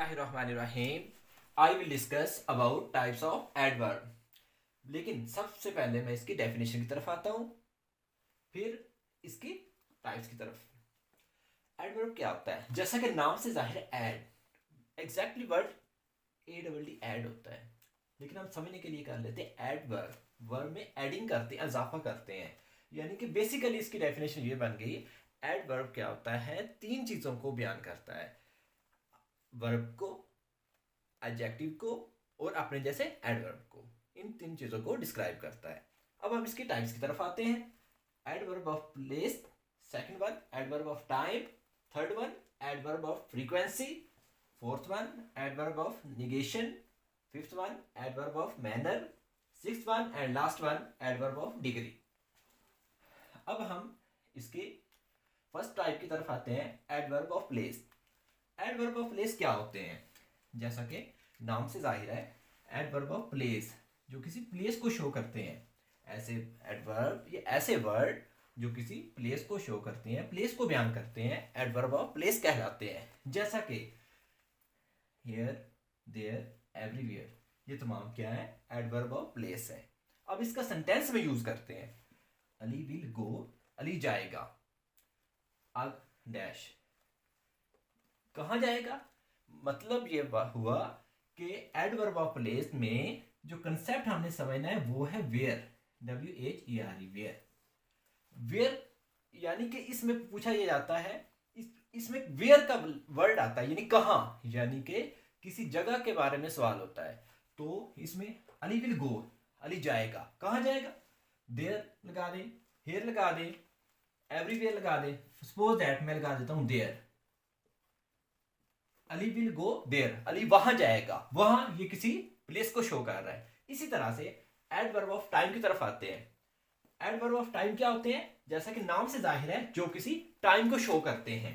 बिस्मिल्लाहिर्रहमानिर्रहीम। I will discuss about types of adverb. लेकिन सबसे पहले मैं इसकी डेफिनेशन की तरफ आता हूँ, फिर इसकी टाइप्स की तरफ। एडवर्ब क्या होता है? जैसा कि नाम से जाहिर है, add exactly word ADD add होता है, लेकिन हम समझने के लिए कर लेते हैं एडवर्ब। वर्ब में एडिंग करते हैं, इजाफा करते हैं। यानी कि बेसिकली इसकी डेफिनेशन ये बन गई, एडवर्ब क्या होता है? तीन चीज़ों को बयान करता है, वर्ब को, एडजेक्टिव को और अपने जैसे एडवर्ब को। इन तीन चीज़ों को डिस्क्राइब करता है। अब हम इसकी टाइप्स की तरफ आते हैं। Adverb of place, second one adverb of time, third one adverb of frequency, fourth one adverb of negation, fifth one adverb of manner, sixth one and last one adverb of degree. अब हम इसके first type की तरफ आते हैं, adverb of place. Adverb of place क्या होते हैं? जैसा कि नाम से जाहिर है, एडवर्ब ऑफ प्लेस जो किसी प्लेस को शो करते हैं। ऐसे एडवर्ब या ऐसे वर्ड जो किसी प्लेस को शो करते हैं, प्लेस को बयान करते हैं, एडवर्ब ऑफ प्लेस कहलाते हैं। जैसा कि हियर, देयर, एवरीवेयर, ये तमाम क्या है? एडवर्ब ऑफ प्लेस है। अब इसका सेंटेंस में यूज करते हैं। अली विल गो, अली जाएगा। अग डैश, कहाँ जाएगा? मतलब ये हुआ कि एडवर्ब ऑफ प्लेस में जो कंसेप्ट हमने समझना है वो है वेयर, WHERE, वेयर। वेयर यानी कि इसमें पूछा ये जाता है, इसमें वेयर का वर्ड आता है, यानी कहाँ, यानी कि किसी जगह के बारे में सवाल होता है। तो इसमें अली विल गो, अली जाएगा। कहाँ जाएगा? देयर लगा दे, हेयर लगा दे, एवरीवेयर लगा दे। सपोज दैट मैं लगा देता हूं there, Ali will go there, Ali वहां जाएगा। वहां ये किसी प्लेस को शो कर रहा है। इसी तरह से एडवर्ब ऑफ टाइम की तरफ आते हैं। एडवर्ब ऑफ टाइम क्या होते हैं? जैसा कि नाम से जाहिर है, जो किसी टाइम को शो करते हैं,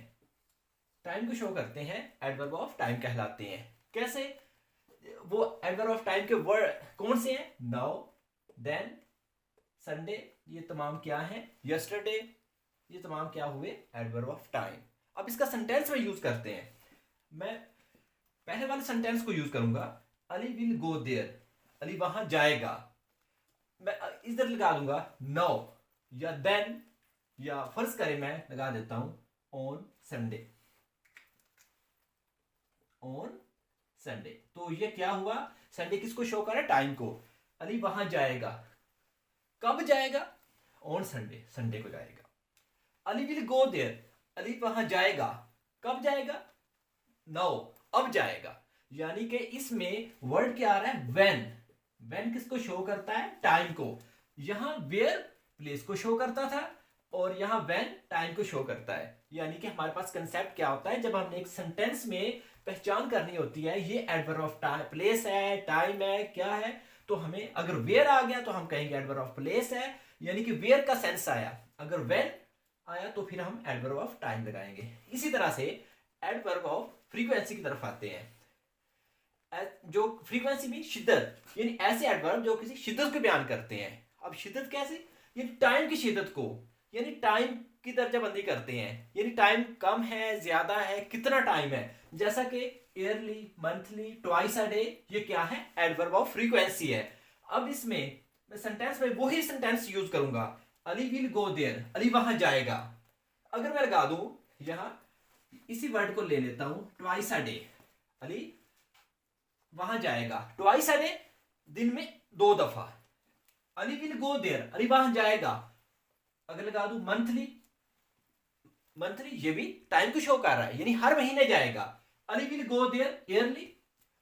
टाइम को शो करते हैं, एडवर्ब ऑफ टाइम कहलाते हैं। कैसे? वो एडवर्ब ऑफ टाइम के वर्ड कौन से हैं? नाउ, देन, संडे, ये तमाम क्या है? यस्टरडे, ये तमाम क्या हुए? Adverb of time. अब इसका सेंटेंस में यूज करते हैं। मैं पहले वाले सेंटेंस को यूज करूंगा, Ali will go there, Ali वहां जाएगा। मैं इधर लगा दूंगा नाउ या देन, या फर्ज करें मैं लगा देता हूं ऑन संडे, ऑन संडे। तो ये क्या हुआ? संडे किसको शो कर रहा है? टाइम को। अली वहां जाएगा, कब जाएगा? ऑन संडे, संडे को जाएगा। Ali will go there, Ali वहां जाएगा, कब जाएगा? नाउ, अब जाएगा। यानी कि इसमें वर्ड क्या आ रहा है? व्हेन। व्हेन किसको शो करता है? टाइम को। यहां वेयर प्लेस को शो करता था, और यहां व्हेन टाइम को शो करता है। यानी कि हमारे पास कंसेप्ट क्या होता है, जब हमने एक सेंटेंस में पहचान करनी होती है ये एडवर्ब ऑफ प्लेस है, टाइम है, क्या है, तो हमें अगर वेयर आ गया तो हम कहेंगे एडवर्ब ऑफ प्लेस है, यानी कि वेयर का सेंस आया। अगर व्हेन आया तो फिर हम एडवर्ब ऑफ टाइम लगाएंगे। इसी तरह से एडवर्ब ऑफ फ्रीक्वेंसी की तरफ आते हैं। जो फ्रीक्वेंसी में शिद्दत, यानी ऐसे एडवर्ब जो किसी शिद्दत को बयान करते हैं। अब शिद्दत कैसे? ये टाइम की शिद्दत को, यानी टाइम की दर्जाबंदी करते हैं, यानी टाइम कम है, ज्यादा है, कितना टाइम है। जैसा कि yearly, monthly, twice a day, ये क्या है? एडवर्ब ऑफ फ्रीक्वेंसी है। अब इसमें मैं सेंटेंस में वही सेंटेंस यूज करूंगा, Ali will go there, Ali वहां जाएगा। अगर मैं लगा दूं यहां, इसी वर्ड को ले लेता हूं, ट्वाइस अ डे, अली वहां जाएगा। ट्वाइस अ डे, दिन में 2 दफा। Ali will go there, Ali वहां जाएगा। अगर लगा दूं मंथली, मंथली ये भी टाइम को शो कर रहा है, यानी हर महीने जाएगा। Ali will go there yearly,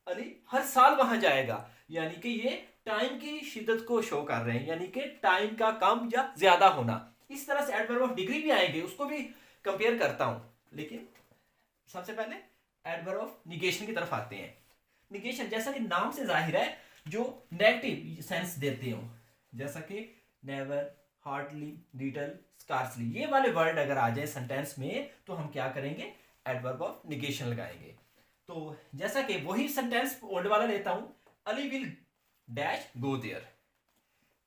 Ali हर साल वहां जाएगा। यानी कि ये टाइम की शिद्दत को शो कर रहे हैं, यानी कि टाइम का कम या ज्यादा होना। इस तरह से एडवर्ब ऑफ डिग्री भी आएंगे, उसको भी कंपेयर करता हूं। लेकिन सबसे पहले एडवर्ब ऑफ निगेशन की तरफ आते हैं। निगेशन जैसा कि नाम से जाहिर है, जो नेगेटिव सेंस देते हो, जैसा कि नेवर, हार्डली, लिटिल, स्कार्सली, ये वाले वर्ड अगर आ जाए सेंटेंस में तो हम क्या करेंगे? एडवर्ब ऑफ निगेशन लगाएंगे। तो जैसा कि वही सेंटेंस ओल्ड वाला लेता हूं, Ali will dash go there,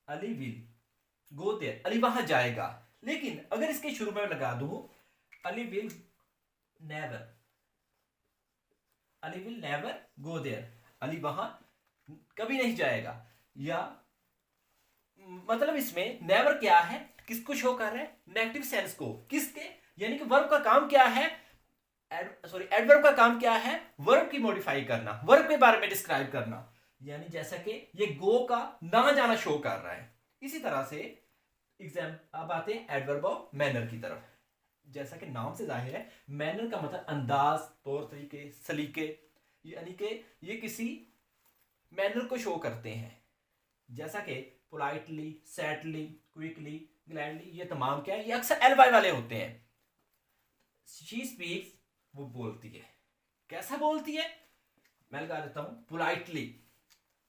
Ali will go there, Ali वहां जाएगा। लेकिन अगर इसके शुरू में लगा दूं, Ali will never, Ali will never go there, Ali वहां कभी नहीं जाएगा। या मतलब इसमें नेवर क्या है, किसको शो कर रहे हैं, नेगेटिव सेंस को, किसके, यानी कि वर्ब का काम क्या है, एडवर्ब का काम क्या है, वर्ब की मॉडिफाई करना, वर्ब के बारे में डिस्क्राइब करना। यानी जैसा कि ये गो का ना जाना शो कर रहा है। इसी तरह से एग्जाम अब आते हैं एडवर्ब ऑफ मैनर की तरफ। जैसा कि नाम से जाहिर है, मैनर का मतलब अंदाज, तौर तरीके, सलीके, यानी कि ये किसी मैनर को शो करते हैं। जैसा कि पोलाइटली, सैटली, क्विकली, ग्लैडली, ये तमाम क्या है, ये अक्सर एल वाई वाले होते हैं। शी स्पीक्स, वो बोलती है। कैसा बोलती है, मैं लगा देता हूं पोलाइटली,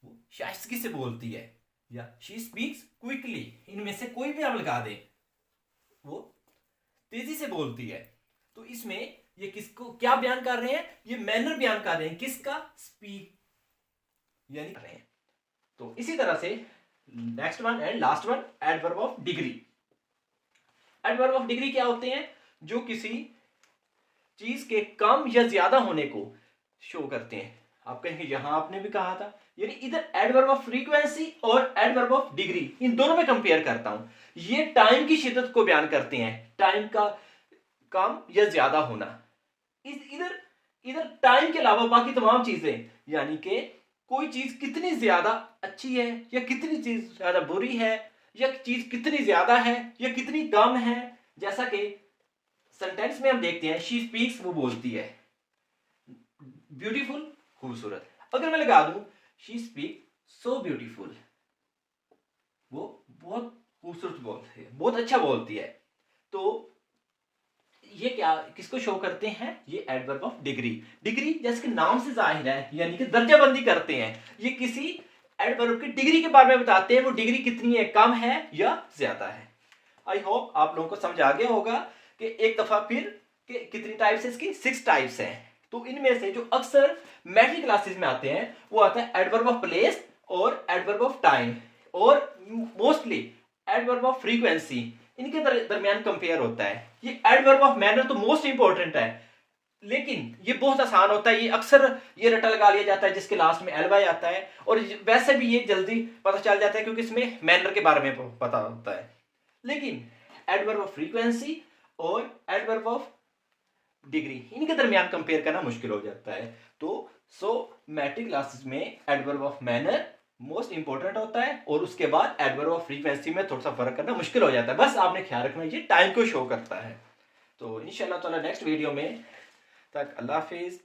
वो शाइस्तगी से बोलती है। या शी स्पीक्स क्विकली, इनमें से कोई भी आप लगा दे, वो तेजी से बोलती है। तो इसमें ये किसको क्या बयान कर रहे हैं, ये मैनर बयान कर रहे हैं, किसका, स्पीक यानी कर रहे हैं। तो इसी तरह से next one and last one, adverb of degree. Adverb of degree क्या होते हैं, जो किसी चीज के कम या ज्यादा होने को शो करते हैं। आप कहेंगे यहां आपने भी कहा था, यानी इधर एडवर्ब ऑफ फ्रीक्वेंसी और एडवर्ब ऑफ डिग्री, इन दोनों में कंपेयर करता हूं। ये टाइम की शिद्दत को बयान करते हैं, टाइम का कम या ज्यादा होना। इधर इधर टाइम के अलावा बाकी तमाम चीजें, यानी कि कोई चीज कितनी ज्यादा अच्छी है या कितनी चीज ज्यादा बुरी है, या चीज कितनी ज्यादा है या कितनी कम है। जैसा कि सेंटेंस में हम देखते हैं, शी स्पीक्स, वो बोलती है, ब्यूटीफुल, खूबसूरत। अगर मैं लगा दूं शी स्पीक सो ब्यूटीफुल, वो बहुत खूबसूरत बोलती है, बहुत अच्छा बोलती है। तो ये क्या किसको शो करते हैं, ये एडवर्ब ऑफ डिग्री। डिग्री जैसे कि नाम से जाहिर है, यानी कि दर्जाबंदी करते हैं। ये किसी एडवर्ब की डिग्री के बारे में बताते हैं, वो डिग्री कितनी है, कम है या ज्यादा है। आई होप आप लोगों को समझ आ गया होगा कि एक दफा फिर कि कितनी टाइप्स है इसकी, 6 टाइप्स हैं। तो इनमें से जो अक्सर मैट्रिक क्लासेस में आते हैं वो आता है एडवर्ब ऑफ प्लेस और एडवर्ब ऑफ टाइम, और मोस्टली एडवर्ब ऑफ फ्रीक्वेंसी, इनके दरमियान कंपेयर होता है। ये एडवर्ब ऑफ मैनर तो मोस्ट इंपॉर्टेंट है, लेकिन ये बहुत आसान होता है, ये अक्सर ये रटा लगा लिया जाता है जिसके लास्ट में एल वाई आता है, और वैसे भी ये जल्दी पता चल जाता है क्योंकि इसमें मैनर के बारे में पता होता है। लेकिन एडवर्ब ऑफ फ्रीक्वेंसी और एडवर्ब ऑफ डिग्री, इनके दरमियान कंपेयर करना मुश्किल हो जाता है। तो मैट्रिक क्लासेस में adverb of manner most important होता है, और उसके बाद एडवर्ब ऑफ फ्रीक्वेंसी में थोड़ा सा फर्क करना मुश्किल हो जाता है। बस आपने ख्याल रखना ये टाइम को शो करता है। तो इंशाल्लाह ताला नेक्स्ट वीडियो में तक अल्लाह हाफिज।